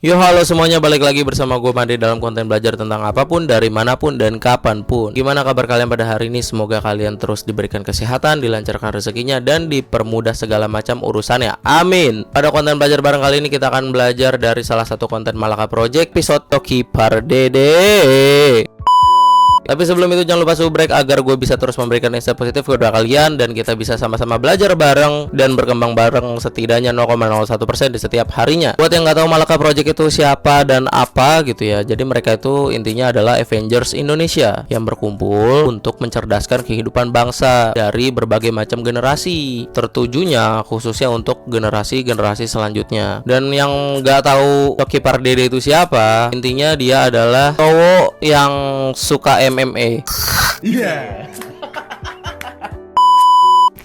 Yo halo semuanya, balik lagi bersama gue Made dalam konten belajar tentang apapun, dari manapun, dan kapanpun. Gimana kabar kalian pada hari ini? Semoga kalian terus diberikan kesehatan, dilancarkan rezekinya, dan dipermudah segala macam urusannya. Amin. Pada konten belajar bareng kali ini kita akan belajar dari salah satu konten Malaka Project, episode Toki Pardede. Tapi sebelum itu jangan lupa subrek agar gue bisa terus memberikan insight positif kepada kalian dan kita bisa sama-sama belajar bareng dan berkembang bareng setidaknya 0,01% di setiap harinya. Buat yang nggak tahu Malaka Project itu siapa dan apa gitu ya, jadi mereka itu intinya adalah Avengers Indonesia yang berkumpul untuk mencerdaskan kehidupan bangsa dari berbagai macam generasi, tertujunya khususnya untuk generasi-generasi selanjutnya. Dan yang nggak tahu Toki Pardede itu siapa, intinya dia adalah cowok yang suka MMA. Yeah.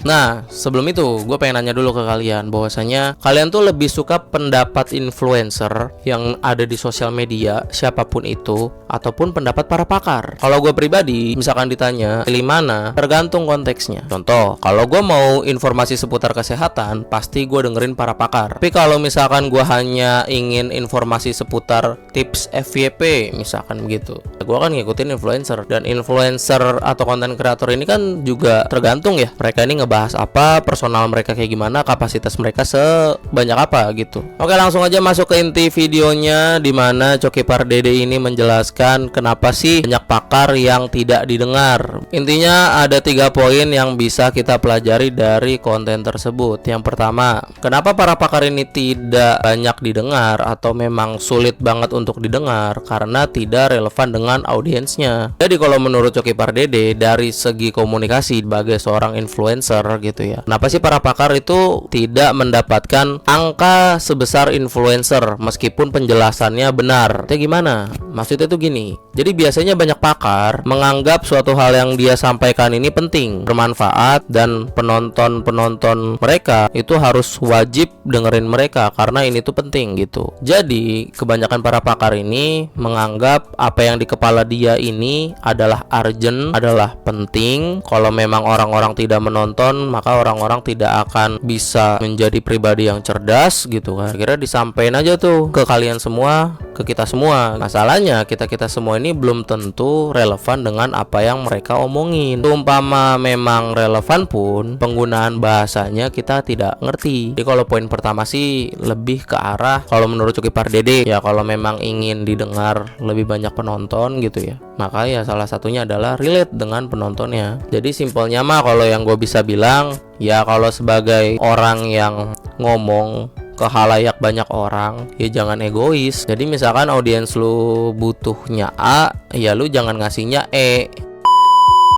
Nah, sebelum itu gue pengen nanya dulu ke kalian bahwasanya kalian tuh lebih suka pendapat influencer yang ada di sosial media, siapapun itu, ataupun pendapat para pakar? Kalau gue pribadi, misalkan ditanya pilih mana, tergantung konteksnya. Contoh, kalau gue mau informasi seputar kesehatan, pasti gue dengerin para pakar. Tapi kalau misalkan gue hanya ingin informasi seputar tips FYP, misalkan begitu, gue kan ngikutin influencer. Dan influencer atau konten kreator ini kan juga tergantung ya, mereka ini bahas apa, personal mereka kayak gimana, kapasitas mereka sebanyak apa gitu. Oke, langsung aja masuk ke inti videonya, dimana Coki Pardede ini menjelaskan kenapa sih banyak pakar yang tidak didengar. Intinya ada 3 poin yang bisa kita pelajari dari konten tersebut. Yang pertama, kenapa para pakar ini tidak banyak didengar atau memang sulit banget untuk didengar? Karena tidak relevan dengan audiensnya. Jadi kalau menurut Coki Pardede, dari segi komunikasi sebagai seorang influencer gitu ya, kenapa sih para pakar itu tidak mendapatkan angka sebesar influencer meskipun penjelasannya benar? Itu gimana? Maksudnya tuh gini, jadi biasanya banyak pakar menganggap suatu hal yang dia sampaikan ini penting, bermanfaat, dan penonton mereka itu harus wajib dengerin mereka karena ini tuh penting gitu. Jadi kebanyakan para pakar ini menganggap apa yang di kepala dia ini adalah urgent, adalah penting. Kalau memang orang-orang tidak menonton, maka orang-orang tidak akan bisa menjadi pribadi yang cerdas gitu kan. Kira disampaikan aja tuh ke kalian semua, ke kita semua. Masalahnya kita semua ini belum tentu relevan dengan apa yang mereka omongin. Umpama memang relevan pun, penggunaan bahasanya kita tidak ngerti. Jadi kalau poin pertama sih lebih ke arah, kalau menurut Coki Pardede ya, kalau memang ingin didengar lebih banyak penonton gitu ya, maka ya salah satunya adalah relate dengan penontonnya. Jadi simpelnya mah kalau yang gue bisa bilang ya, kalau sebagai orang yang ngomong ke halayak banyak orang, ya jangan egois. Jadi misalkan audiens lu butuhnya A, ya lu jangan ngasihnya E.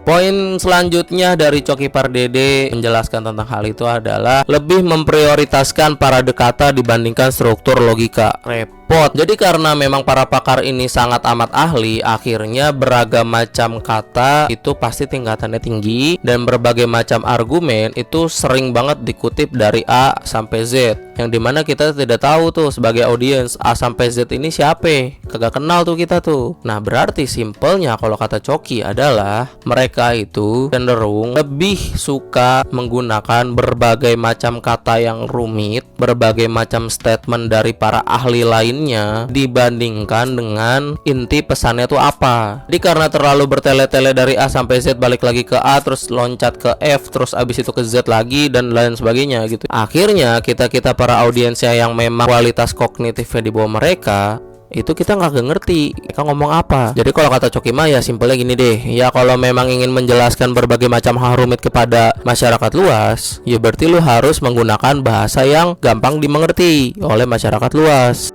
Poin selanjutnya dari Coki Pardede menjelaskan tentang hal itu adalah lebih memprioritaskan parade kata dibandingkan struktur logika. Repot. Jadi karena memang para pakar ini sangat amat ahli, akhirnya beragam macam kata itu pasti tingkatannya tinggi, dan berbagai macam argumen itu sering banget dikutip dari A sampai Z, yang dimana kita tidak tahu tuh sebagai audiens A sampai Z ini siapa, kagak kenal tuh kita tuh. Nah berarti simpelnya kalau kata Coki adalah mereka itu cenderung lebih suka menggunakan berbagai macam kata yang rumit, berbagai macam statement dari para ahli lainnya dibandingkan dengan inti pesannya tuh apa. Jadi karena terlalu bertele-tele dari A sampai Z, balik lagi ke A, terus loncat ke F, terus abis itu ke Z lagi, dan lain sebagainya gitu. Akhirnya kita para audiensnya yang memang kualitas kognitifnya di bawah mereka, itu kita nggak ngerti mereka ngomong apa. Jadi kalau kata Coki mah ya simpelnya gini deh, ya kalau memang ingin menjelaskan berbagai macam hal rumit kepada masyarakat luas, ya berarti lu harus menggunakan bahasa yang gampang dimengerti oleh masyarakat luas.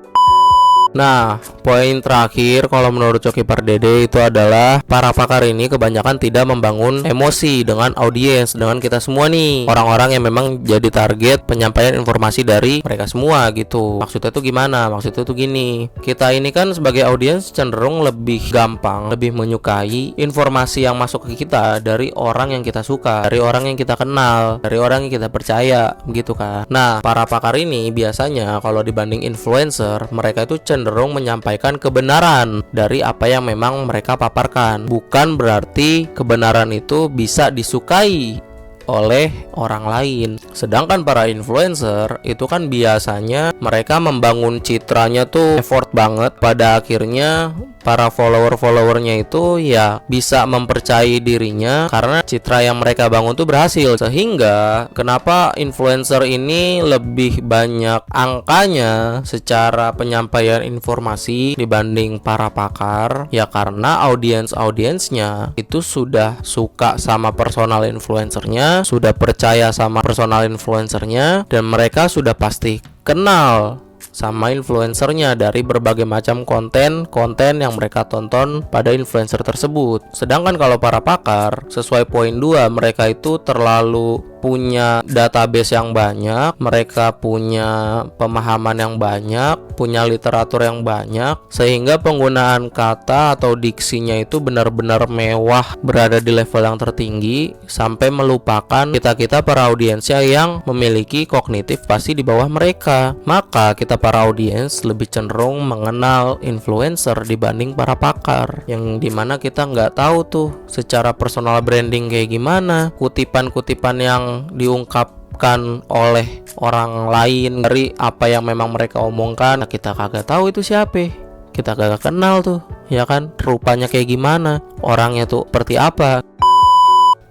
Nah, poin terakhir kalau menurut Coki Pardede itu adalah para pakar ini kebanyakan tidak membangun emosi dengan audiens, dengan kita semua nih, orang-orang yang memang jadi target penyampaian informasi dari mereka semua gitu. Maksudnya tuh gimana? Maksudnya tuh gini, kita ini kan sebagai audiens cenderung lebih gampang, lebih menyukai informasi yang masuk ke kita dari orang yang kita suka, dari orang yang kita kenal, dari orang yang kita percaya gitu kan. Nah, para pakar ini biasanya kalau dibanding influencer, mereka itu cenderung menyampaikan kebenaran dari apa yang memang mereka paparkan. Bukan berarti kebenaran itu bisa disukai oleh orang lain. Sedangkan para influencer itu kan biasanya mereka membangun citranya tuh effort banget, pada akhirnya para follower-followernya itu ya bisa mempercayai dirinya karena citra yang mereka bangun tuh berhasil. Sehingga kenapa influencer ini lebih banyak angkanya secara penyampaian informasi dibanding para pakar, ya karena audiensnya itu sudah suka sama personal influencernya, sudah percaya sama personal influencernya, dan mereka sudah pasti kenal sama influencernya dari berbagai macam konten yang mereka tonton pada influencer tersebut. Sedangkan kalau para pakar, sesuai poin 2, mereka itu terlalu punya database yang banyak, mereka punya pemahaman yang banyak, punya literatur yang banyak, sehingga penggunaan kata atau diksinya itu benar-benar mewah, berada di level yang tertinggi, sampai melupakan kita para audiensnya yang memiliki kognitif pasti di bawah mereka. Maka kita para audiens lebih cenderung mengenal influencer dibanding para pakar, yang dimana kita nggak tahu tuh secara personal branding kayak gimana, kutipan-kutipan yang diungkapkan oleh orang lain dari apa yang memang mereka omongkan. Nah, kita kagak tahu itu siapa, kita kagak kenal tuh, ya kan, rupanya kayak gimana, orangnya tuh seperti apa.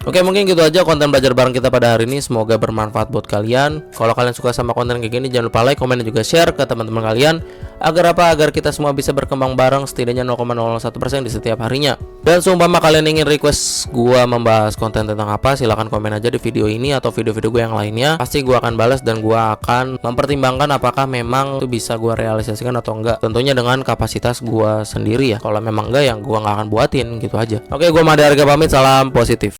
Oke, mungkin gitu aja konten belajar bareng kita pada hari ini. Semoga bermanfaat buat kalian. Kalau kalian suka sama konten kayak gini, jangan lupa like, komen, dan juga share ke teman-teman kalian. Agar apa? Agar kita semua bisa berkembang bareng setidaknya 0,01% di setiap harinya. Dan seumpama kalian ingin request gua membahas konten tentang apa, silahkan komen aja di video ini atau video-video gue yang lainnya. Pasti gua akan balas dan gua akan mempertimbangkan apakah memang itu bisa gua realisasikan atau enggak. Tentunya dengan kapasitas gua sendiri ya. Kalau memang enggak, yang gua nggak akan buatin gitu aja. Oke, gua Made Harga pamit, salam positif.